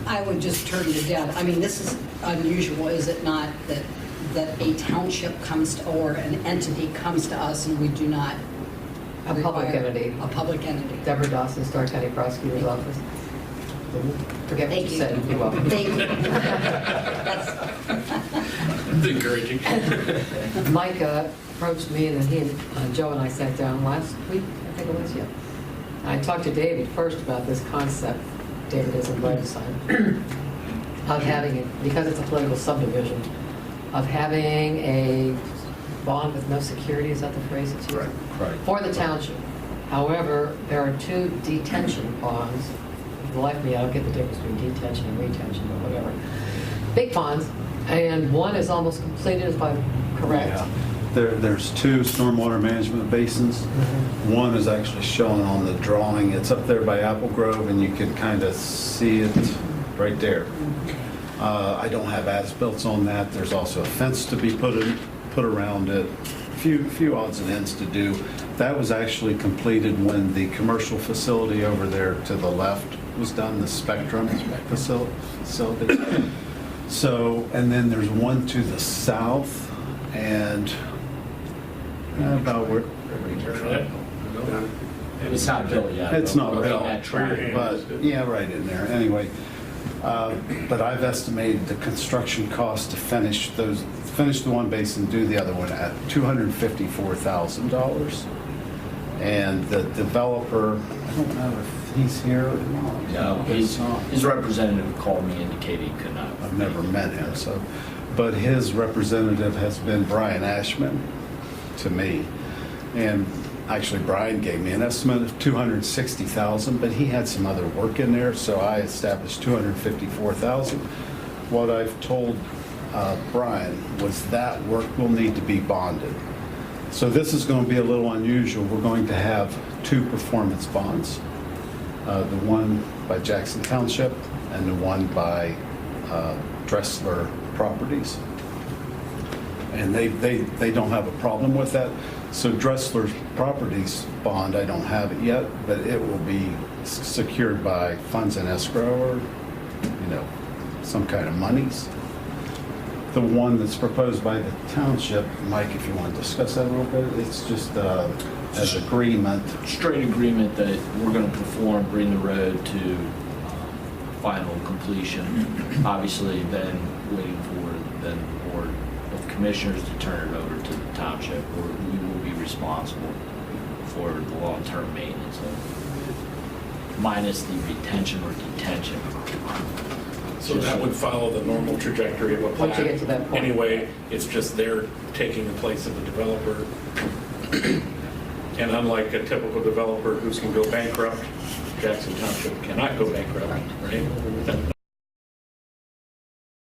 I would just turn it down. I mean, this is unusual, is it not, that a township comes to, or an entity comes to us and we do not A public require entity. A public entity. Deborah Dawson, Stark County Prosecutor's Office. Forget what Thank you you. said. You're welcome. Thank you. It's encouraging. Mike approached me, and then he and Joe and I sat down last week, I think it was, yeah. I talked to David first about this concept, David is in Brightside, of having it, because it's a political subdivision, of having a bond with no security, is that the phrase it's used? Right. For the township. However, there are two detention bonds. For the life of me, I don't get the difference between detention and retention, but whatever. Big ponds, and one is almost completed, if I'm correct. Yeah. There's two stormwater management basins. One is actually shown on the drawing. It's up there by Apple Grove, and you can kind of see it right there. I don't have as-built on that. There's also a fence to be put around it. Few odds and ends to do. That was actually completed when the commercial facility over there to the left was done, the Spectrum facility. So, and then there's one to the south, and about where, It's not built yet. it's but not we're built, in that track. but yeah, right in there. Anyway, but I've estimated the construction cost to finish the one basin, do the other one at $254,000. And the developer, I don't know if he's here or not. No, his representative called me, indicated he could not. I've never met him, so, but his representative has been Brian Ashman to me. And actually, Brian gave me an estimate of $260,000, but he had some other work in there, so I established $254,000. What I've told Brian was that work will need to be bonded. So this is going to be a little unusual. We're going to have two performance bonds. The one by Jackson Township and the one by Dressler Properties. And they don't have a problem with that. So Dressler Properties bond, I don't have it yet, but it will be secured by funds in escrow or, some kind of monies. The one that's proposed by the township, Mike, if you want to discuss that a little bit, it's just an agreement. Straight agreement that we're going to perform, bring the road to final completion. Obviously, then waiting for the board of commissioners to turn it over to the township, where we will be responsible for the long-term maintenance of, minus the retention or detention. So that would follow the normal trajectory of a Once you get to that plan. point. Anyway, it's just they're taking the place of the developer. And unlike a typical developer who can go bankrupt, Jackson Township cannot go bankrupt, right?